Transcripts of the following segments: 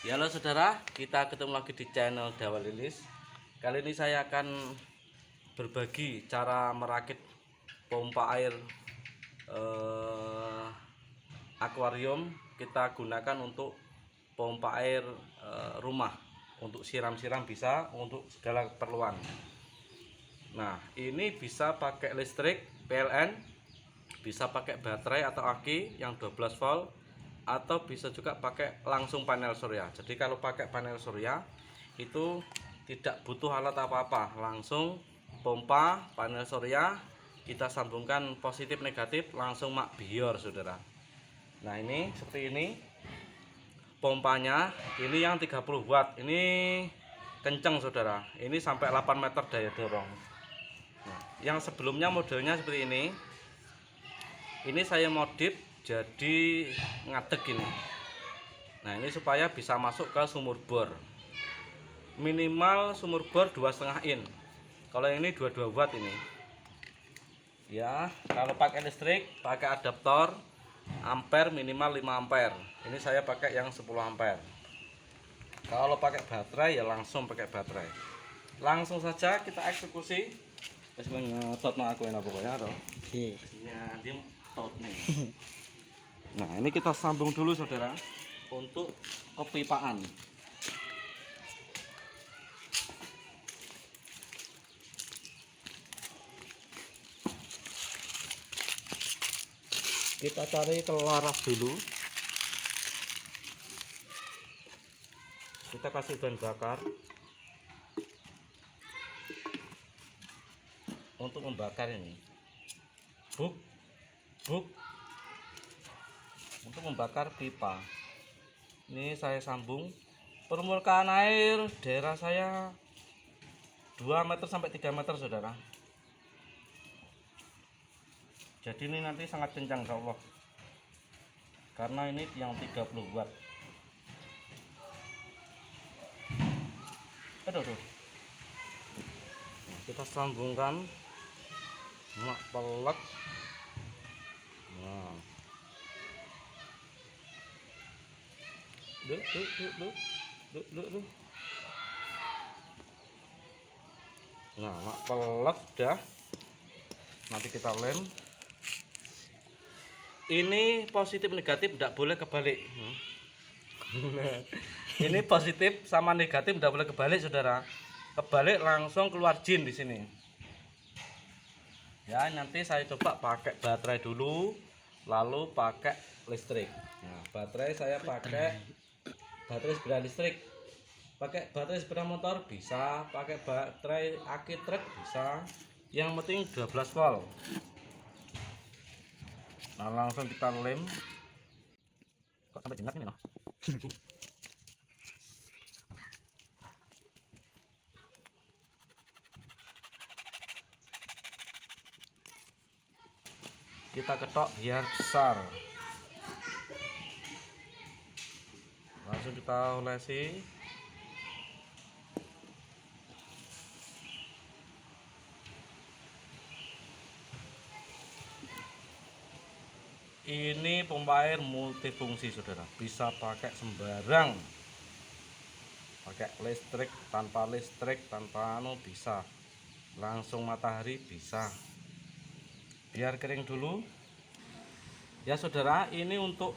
Ya, halo saudara, kita ketemu lagi di channel Dawa Lilis. Kali ini saya akan berbagi cara merakit pompa air akuarium. Kita gunakan untuk pompa air rumah, untuk siram-siram bisa, untuk segala keperluan. Nah, ini bisa pakai listrik PLN, bisa pakai baterai atau aki yang 12 volt, atau bisa juga pakai langsung panel surya. Jadi kalau pakai panel surya itu tidak butuh alat apa-apa, langsung pompa panel surya, kita sambungkan positif negatif, langsung mak bior saudara. Nah, ini seperti ini pompanya. Ini yang 30 watt, ini kenceng saudara, ini sampai 8 meter daya dorong. Nah, yang sebelumnya modelnya seperti ini saya modif jadi ngadeg ini. Nah, ini supaya bisa masuk ke sumur bor, minimal sumur bor 2,5 in. Kalau yang ini 22 watt ini ya. Kalau pakai listrik pakai adaptor ampere minimal 5 ampere, ini saya pakai yang 10 ampere. Kalau pakai baterai ya langsung pakai baterai. Langsung saja kita eksekusi. Wis ngetot aku enak pokoknya toh. Ya, dia tot nih. Nah, ini kita sambung dulu saudara untuk kepipaan. Kita cari kelaras dulu. Kita kasih bahan bakar untuk membakar ini. Buk untuk membakar pipa. Ini saya sambung. Permukaan air daerah saya 2 meter sampai 3 meter saudara. Jadi ini nanti sangat kencang insya Allah, karena ini yang 30 watt. Aduh. Nah, kita sambungkan mak pelek. Nah, Duh. Nah, mak pelek dah. Nanti kita lem. Ini positif negatif tidak boleh kebalik. Ini positif sama negatif tidak boleh kebalik saudara. Kebalik langsung keluar jin di sini. Ya, nanti saya coba pakai baterai dulu, lalu pakai listrik. Nah, baterai saya pakai baterai sepeda listrik. Pakai baterai sepeda motor bisa, pakai baterai aki truk bisa. Yang penting 12 volt. Nah, langsung kita lem. Kok sampai jengat ini loh. Kita ketok biar besar. Langsung kita olesi. Ini pompa air multifungsi saudara, bisa pakai sembarang, pakai listrik, tanpa bisa, langsung matahari bisa. Biar kering dulu ya saudara. Ini untuk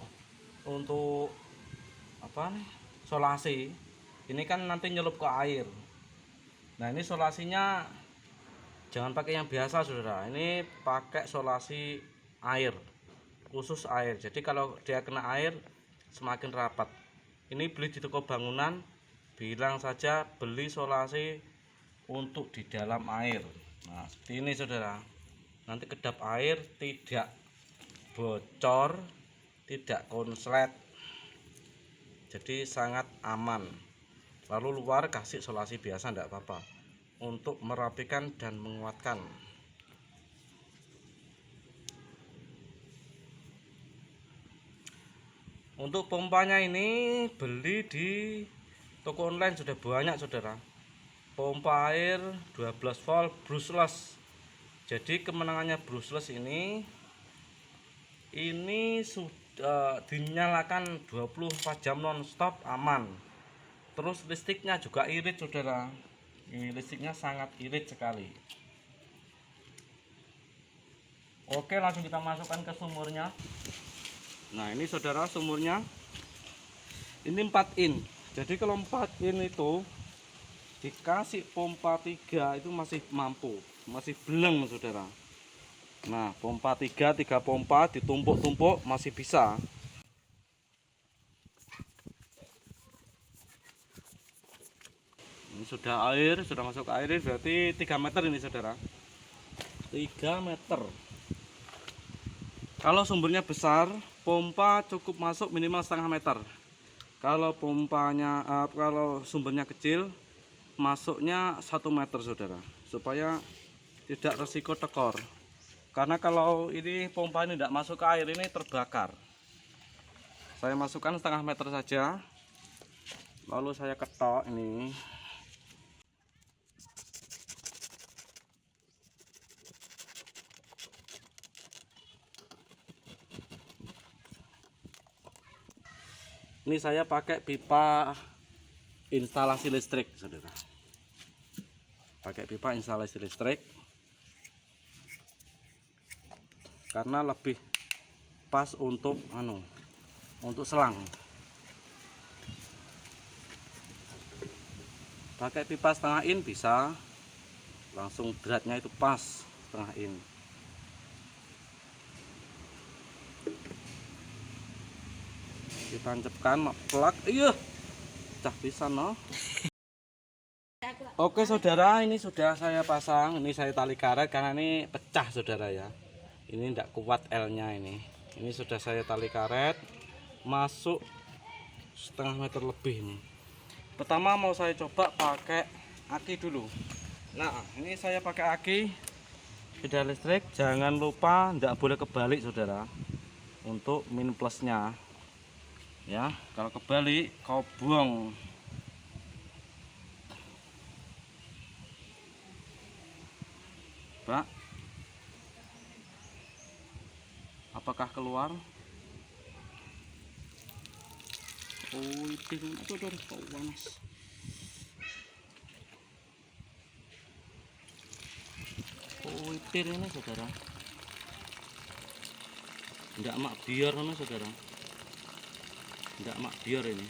apa nih, solasi. Ini kan nanti nyelup ke air. Nah, ini solasinya jangan pakai yang biasa saudara, ini pakai solasi air, khusus air. Jadi kalau dia kena air semakin rapat. Ini beli di toko bangunan, bilang saja beli solasi untuk di dalam air. Nah, seperti ini saudara. Nanti kedap air tidak bocor, tidak konslet, jadi sangat aman. Lalu luar kasih solasi biasa tidak apa-apa, untuk merapikan dan menguatkan. Untuk pompanya ini beli di toko online sudah banyak saudara. Pompa air 12 volt brushless. Jadi kemenangannya brushless ini sudah dinyalakan 24 jam non-stop, aman. Terus listriknya juga irit saudara. Ini listriknya sangat irit sekali. Oke, langsung kita masukkan ke sumurnya. Nah ini saudara sumurnya. Ini 4 in. Jadi kalau 4 in itu dikasih pompa 3 itu masih mampu, masih beleng saudara. Nah pompa 3 pompa ditumpuk-tumpuk masih bisa. Ini sudah air, sudah masuk air, berarti 3 meter ini saudara. 3 meter. Kalau sumbernya besar, pompa cukup masuk minimal setengah meter. Kalau kalau sumbernya kecil, masuknya 1 meter saudara, supaya tidak resiko tekor. Karena kalau ini pompa ini tidak masuk ke air, ini terbakar. Saya masukkan setengah meter saja, lalu saya ketok ini. Ini saya pakai pipa instalasi listrik saudara, pakai pipa instalasi listrik karena lebih pas untuk selang. Pakai pipa setengah in bisa, langsung beratnya itu pas setengah in. Ditancapkan plak, iya cah bisa no. Oke saudara, ini sudah saya pasang. Ini saya tali karet karena ini pecah saudara ya, ini tidak kuat L nya ini sudah saya tali karet masuk setengah meter lebih. Ini pertama mau saya coba pakai aki dulu. Nah ini saya pakai aki beda listrik. Jangan lupa tidak boleh kebalik saudara, untuk min plusnya ya. Kalau kebalik kau buang. Pak, apakah keluar? Oh itu panas. Oh itir ini saudara, tidak mak biar mana saudara, tidak mak biar ini,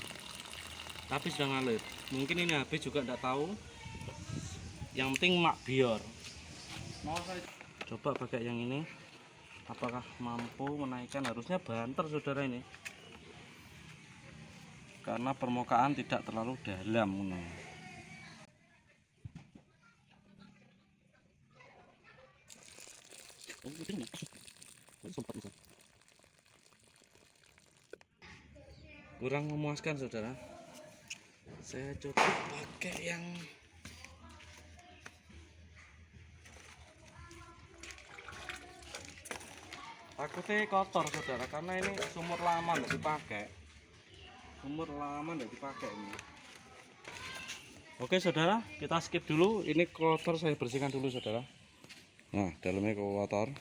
tapi sudah ngalir. Mungkin ini habis juga tidak tahu, yang penting mak biar. Mau saya coba pakai yang ini, apakah mampu menaikkan? Harusnya banter saudara ini, karena permukaan tidak terlalu dalam. Kurang memuaskan saudara, saya coba pakai yang takutnya kotor saudara, karena ini sumur lama tidak dipakai. Ini. Oke saudara, kita skip dulu. Ini kotor saya bersihkan dulu saudara. Nah dalamnya kotor.